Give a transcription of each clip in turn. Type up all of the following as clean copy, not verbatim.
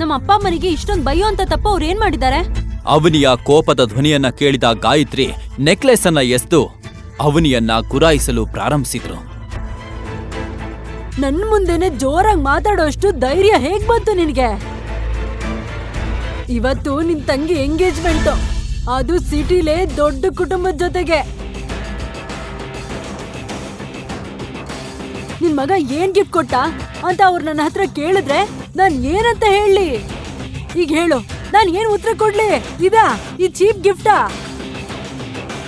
ನಮ್ಮ ಅಪ್ಪ ಅಮ್ಮನಿಗೆ ಇಷ್ಟೊಂದು ಬೈಯೋ ಅಂತ ತಪ್ಪ ಅವ್ರು ಏನ್ ಮಾಡಿದ್ದಾರೆ? ಅವನಿಯ ಕೋಪದ ಧ್ವನಿಯನ್ನ ಕೇಳಿದ ಗಾಯತ್ರಿ ನೆಕ್ಲೆಸ್ ಅನ್ನ ಎಸ್ದು ಅವನಿಯನ್ನ ಗುರಾಯಿಸಲು ಪ್ರಾರಂಭಿಸಿದ್ರು. ನನ್ ಮುಂದೆನೆ ಜೋರಾಗಿ ಮಾತಾಡೋಷ್ಟು ಧೈರ್ಯ ಹೇಗ್ ಬಂತು ನಿನ್ಗೆ? ಇವತ್ತು ನಿನ್ ತಂಗಿ ಎಂಗೇಜ್ಮೆಂಟ್, ಅದು ಸಿಟಿಲೇ ದೊಡ್ಡ ಕುಟುಂಬದ ಜೊತೆಗೆ. ನಿನ್ ಮಗ ಏನ್ ಗಿಫ್ಟ್ ಕೊಟ್ಟ ಅಂತ ಅವ್ರು ನನ್ನ ಹತ್ರ ಕೇಳಿದ್ರೆ ನಾನ್ ಏನಂತ ಹೇಳಿ? ಈಗ ಹೇಳು, ನಾನ್ ಏನ್ ಉತ್ತರ ಕೊಡ್ಲಿ? ಈ ಚೀಪ್ ಗಿಫ್ಟಾ?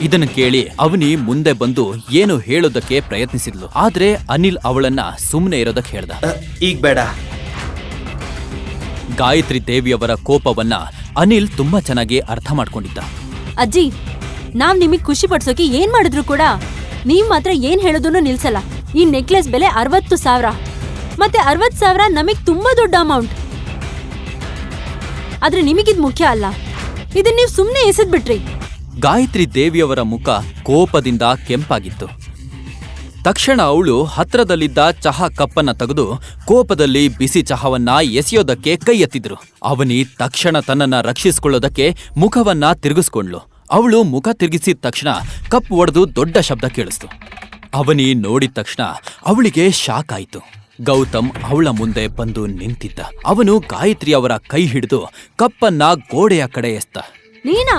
ಇದನ್ನ ಕೇಳಿ ಅವನಿ ಮುಂದೆ ಬಂದು ಏನು ಹೇಳೋದಕ್ಕೆ ಪ್ರಯತ್ನಿಸಿದ್ಲು. ಆದ್ರೆ ಅನಿಲ್ ಅವಳನ್ನ ಸುಮ್ಮನೆ ಇರೋದಕ್ಕೆ ಹೇಳ್ದ. ಈಗ ಬೇಡ. ಗಾಯತ್ರಿ ದೇವಿಯವರ ಕೋಪವನ್ನ ಅನಿಲ್ ತುಂಬಾ ಚೆನ್ನಾಗಿ ಅರ್ಥ ಮಾಡ್ಕೊಂಡಿದ್ದ. ಅಜ್ಜಿ, ನಾವ್ ನಿಮಗ್ ಖುಷಿ ಪಡ್ಸೋಕೆ ಏನ್ ಮಾಡಿದ್ರು ಕೂಡ ನೀವ್ ಮಾತ್ರ ಏನ್ ಹೇಳೋದನ್ನು ನಿಲ್ಸಲ್ಲ. ಈ ನೆಕ್ಲೆಸ್ ಬೆಲೆ 60,000. ಮತ್ತೆ 60,000 ನಮಗ್ ತುಂಬಾ ದೊಡ್ಡ ಅಮೌಂಟ್. ಆದ್ರೆ ನಿಮಗಿದ್ ಮುಖ್ಯ ಅಲ್ಲ. ಇದನ್ನ ನೀವ್ ಸುಮ್ನೆ ಎಸೆದ್ಬಿಟ್ರಿ. ಗಾಯತ್ರಿ ದೇವಿಯವರ ಮುಖ ಕೋಪದಿಂದ ಕೆಂಪಾಗಿತ್ತು. ತಕ್ಷಣ ಅವಳು ಹತ್ರದಲ್ಲಿದ್ದ ಚಹಾ ಕಪ್ಪನ್ನ ತೆಗೆದು ಕೋಪದಲ್ಲಿ ಬಿಸಿ ಚಹಾವನ್ನ ಎಸೆಯೋದಕ್ಕೆ ಕೈ ಎತ್ತಿದ್ರು. ಅವನಿ ತಕ್ಷಣ ತನ್ನನ್ನ ರಕ್ಷಿಸಿಕೊಳ್ಳೋದಕ್ಕೆ ಮುಖವನ್ನ ತಿರುಗಿಸ್ಕೊಂಡ್ಲು. ಅವಳು ಮುಖ ತಿರುಗಿಸಿದ ತಕ್ಷಣ ಕಪ್ ಒಡೆದು ದೊಡ್ಡ ಶಬ್ದ ಕೇಳಿಸ್ತು. ಅವನಿ ನೋಡಿದ ತಕ್ಷಣ ಅವಳಿಗೆ ಶಾಕ್ ಆಯಿತು. ಗೌತಮ್ ಅವಳ ಮುಂದೆ ಬಂದು ನಿಂತಿದ್ದ. ಅವನು ಗಾಯತ್ರಿ ಅವರ ಕೈ ಹಿಡಿದು ಕಪ್ಪನ್ನ ಗೋಡೆಯ ಕಡೆ ಎಸ್ತ. ನೀನಾ?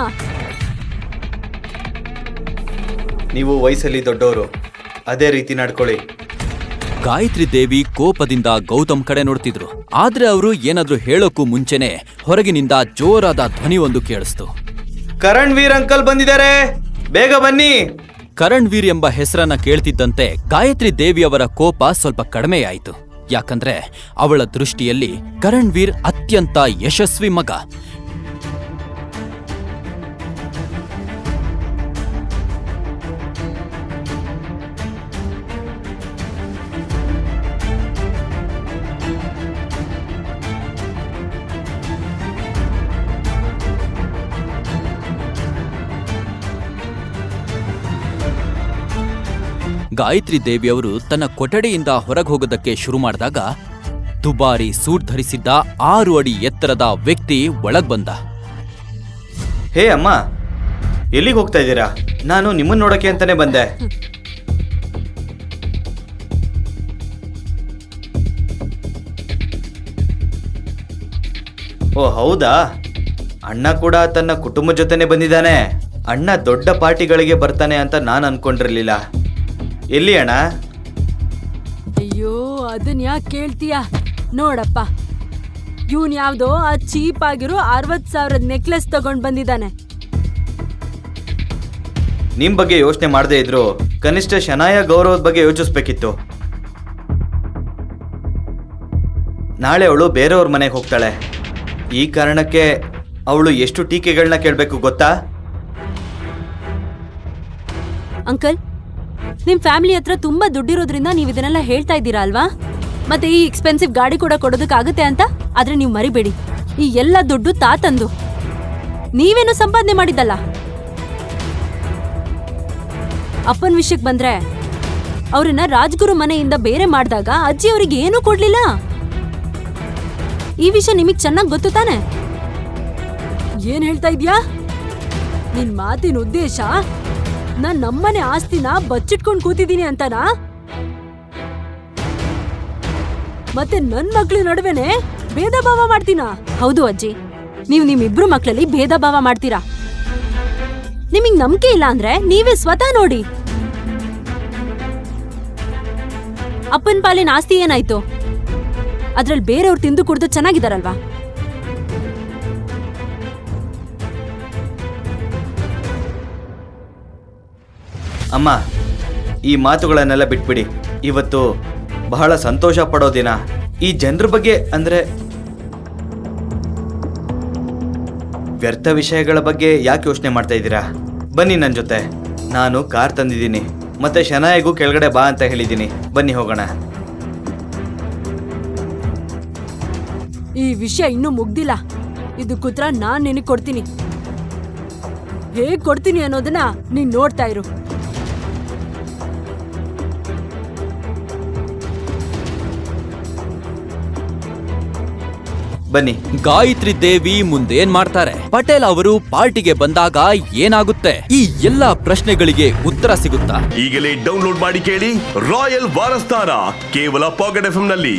ನೀವು ವಯಸ್ಸಲ್ಲಿ ದೊಡ್ಡವರು, ಅದೇ ರೀತಿ ನಡ್ಕೊಳ್ಳಿ. ಗಾಯತ್ರಿ ದೇವಿ ಕೋಪದಿಂದ ಗೌತಮ್ ಕಡೆ ನೋಡ್ತಿದ್ರು. ಆದ್ರೆ ಅವರು ಏನಾದ್ರೂ ಹೇಳೋಕ್ಕೂ ಮುಂಚೆನೆ ಹೊರಗಿನಿಂದ ಜೋರಾದ ಧ್ವನಿ ಒಂದು ಕೇಳಿಸ್ತು. ಕರಣ್ ವೀರ್ ಅಂಕಲ್ ಬಂದಿದ್ದಾರೆ, ಬೇಗ ಬನ್ನಿ. ಕರಣ್ ವೀರ್ ಎಂಬ ಹೆಸರನ್ನ ಕೇಳ್ತಿದ್ದಂತೆ ಗಾಯತ್ರಿ ದೇವಿಯವರ ಕೋಪ ಸ್ವಲ್ಪ ಕಡಿಮೆಯಾಯಿತು. ಯಾಕಂದ್ರೆ ಅವಳ ದೃಷ್ಟಿಯಲ್ಲಿ ಕರಣ್ ವೀರ್ ಅತ್ಯಂತ ಯಶಸ್ವಿ ಮಗ. ಗಾಯತ್ರಿ ದೇವಿಯವರು ತನ್ನ ಕೊಠಡಿಯಿಂದ ಹೊರಗೆ ಹೋಗೋದಕ್ಕೆ ಶುರು ಮಾಡಿದಾಗ ದುಬಾರಿ ಸೂಟ್ ಧರಿಸಿದ್ದ 6 ಅಡಿ ಎತ್ತರದ ವ್ಯಕ್ತಿ ಒಳಗ್ ಬಂದ. ಹೇ ಅಮ್ಮ, ಎಲ್ಲಿಗೆ ಹೋಗ್ತಾ ಇದ್ದೀರಾ? ನಾನು ನಿಮ್ಮನ್ನ ನೋಡಕ್ಕೆ ಅಂತಾನೆ ಬಂದೆ. ಓ ಹೌದಾ, ಅಣ್ಣ ಕೂಡ ತನ್ನ ಕುಟುಂಬ ಜೊತೆನೆ ಬಂದಿದ್ದಾನೆ. ಅಣ್ಣ ದೊಡ್ಡ ಪಾರ್ಟಿಗಳಿಗೆ ಬರ್ತಾನೆ ಅಂತ ನಾನು ಅನ್ಕೊಂಡಿರ್ಲಿಲ್ಲ. ಎಲ್ಲಿ ಅಣ್ಣ? ಅಯ್ಯೋ, ಅದನ್ ಯಾಕೆ ಕೇಳ್ತೀಯ? ನೋಡಪ್ಪ, ಇವನ್ ಯಾವ್ದೋ ಆ ಚೀಪ್ ಆಗಿರೋ 60,000 ನೆಕ್ಲೆಸ್ ತಗೊಂಡ್ ಬಂದಿದ್ದಾನೆ. ನಿಮ್ ಬಗ್ಗೆ ಯೋಚನೆ ಮಾಡದೇ ಇದ್ರು ಕನಿಷ್ಠ ಶನಾಯ ಗೌರವದ ಬಗ್ಗೆ ಯೋಚಿಸ್ಬೇಕಿತ್ತು. ನಾಳೆ ಅವಳು ಬೇರೆಯವ್ರ ಮನೆಗೆ ಹೋಗ್ತಾಳೆ. ಈ ಕಾರಣಕ್ಕೆ ಅವಳು ಎಷ್ಟು ಟೀಕೆಗಳನ್ನ ಕೇಳಬೇಕು ಗೊತ್ತಾ? ಅಂಕಲ್, ನಿಮ್ ಫ್ಯಾಮಿಲಿ ಹತ್ರ ತುಂಬಾ ದುಡ್ಡಿರೋದ್ರಿಂದ ನೀವ್ ಇದನ್ನೆಲ್ಲ ಹೇಳ್ತಾ ಇದ್ದೀರಾ ಅಲ್ವಾ? ಮತ್ತೆ ಈ ಎಕ್ಸ್ಪೆನ್ಸಿವ್ ಗಾಡಿ ಕೂಡ ಕೊಡೋದಕ್ಕಾಗತ್ತೆ ಅಂತ. ಆದ್ರೆ ನೀವು ಮರಿಬೇಡಿ, ಈ ಎಲ್ಲ ದುಡ್ಡು ತಾತಂದು. ನೀವೇನು ಸಂಪಾದನೆ ಮಾಡಿದ್ದಲ್ಲ. ಅಪ್ಪನ ವಿಷಯಕ್ಕೆ ಬಂದ್ರೆ, ಅವ್ರನ್ನ ರಾಜ್ಗುರು ಮನೆಯಿಂದ ಬೇರೆ ಮಾಡಿದಾಗ ಅಜ್ಜಿ ಅವ್ರಿಗೆ ಏನೂ ಕೊಡ್ಲಿಲ್ಲ. ಈ ವಿಷಯ ನಿಮಗ್ ಚೆನ್ನಾಗ್ ಗೊತ್ತು ತಾನೆ? ಏನ್ ಹೇಳ್ತಾ ಇದ್ಯಾ? ನಿನ್ ಮಾತಿನ ಉದ್ದೇಶ ನಾನ್ ನಮ್ಮನೆ ಆಸ್ತಿನ ಬಚ್ಚಿಟ್ಕೊಂಡ್ ಕೂತಿದ್ದೀನಿ ಅಂತನಾ? ಮತ್ತೆ ನನ್ ಮಕ್ಳ ನಡುವೆನೆ ಭೇದ ಭಾವ ಮಾಡ್ತೀನಾ? ಹೌದು ಅಜ್ಜಿ, ನೀವು ನಿಮ್ಮಿಬ್ರು ಮಕ್ಳಲ್ಲಿ ಭೇದ ಭಾವ ಮಾಡ್ತೀರಾ. ನಿಮಗ್ ನಂಬಿಕೆ ಇಲ್ಲ ಅಂದ್ರೆ ನೀವೇ ಸ್ವತಃ ನೋಡಿ. ಅಪ್ಪನ ಪಾಲಿನ ಆಸ್ತಿ ಏನಾಯ್ತು? ಅದ್ರಲ್ಲಿ ಬೇರೆಯವ್ರು ತಿಂದು ಕುಡ್ದು ಚೆನ್ನಾಗಿದಾರಲ್ವಾ? ಅಮ್ಮ, ಈ ಮಾತುಗಳನ್ನೆಲ್ಲ ಬಿಟ್ಬಿಡಿ. ಇವತ್ತು ಬಹಳ ಸಂತೋಷ ಪಡೋ ದಿನ. ಈ ಜನರ ಬಗ್ಗೆ ಅಂದ್ರೆ ವ್ಯರ್ಥ ವಿಷಯಗಳ ಬಗ್ಗೆ ಯಾಕೆ ಯೋಚನೆ ಮಾಡ್ತಾ ಇದ್ದೀರಾ? ಬನ್ನಿ ನನ್ನ ಜೊತೆ. ನಾನು ಕಾರ್ ತಂದಿದ್ದೀನಿ, ಮತ್ತೆ ಶನಾಯಿಗೂ ಕೆಳಗಡೆ ಬಾ ಅಂತ ಹೇಳಿದ್ದೀನಿ. ಬನ್ನಿ ಹೋಗೋಣ. ಈ ವಿಷಯ ಇನ್ನೂ ಮುಗ್ದಿಲ್ಲ. ಇದು ಕುತ್ರ ನಾನ್ ನಿನಗೆ ಕೊಡ್ತೀನಿ. ಹೇಗ್ ಕೊಡ್ತೀನಿ ಅನ್ನೋದನ್ನ ನೀನ್ ನೋಡ್ತಾ ಇರು. ಬನ್ನಿ. ಗಾಯತ್ರಿ ದೇವಿ ಮುಂದೇನ್ ಮಾಡ್ತಾರೆ, ಪಟೇಲ್ ಅವರು ಪಾರ್ಟಿಗೆ ಬಂದಾಗ ಏನಾಗುತ್ತೆ, ಈ ಎಲ್ಲಾ ಪ್ರಶ್ನೆಗಳಿಗೆ ಉತ್ತರ ಸಿಗುತ್ತಾ? ಈಗಲೇ ಡೌನ್ಲೋಡ್ ಮಾಡಿ ಕೇಳಿ ರಾಯಲ್ ವಾರಸ್ದಾರ ಕೇವಲ ಪಾಕೆಟ್ ಎಫ್ಎಂ ನಲ್ಲಿ.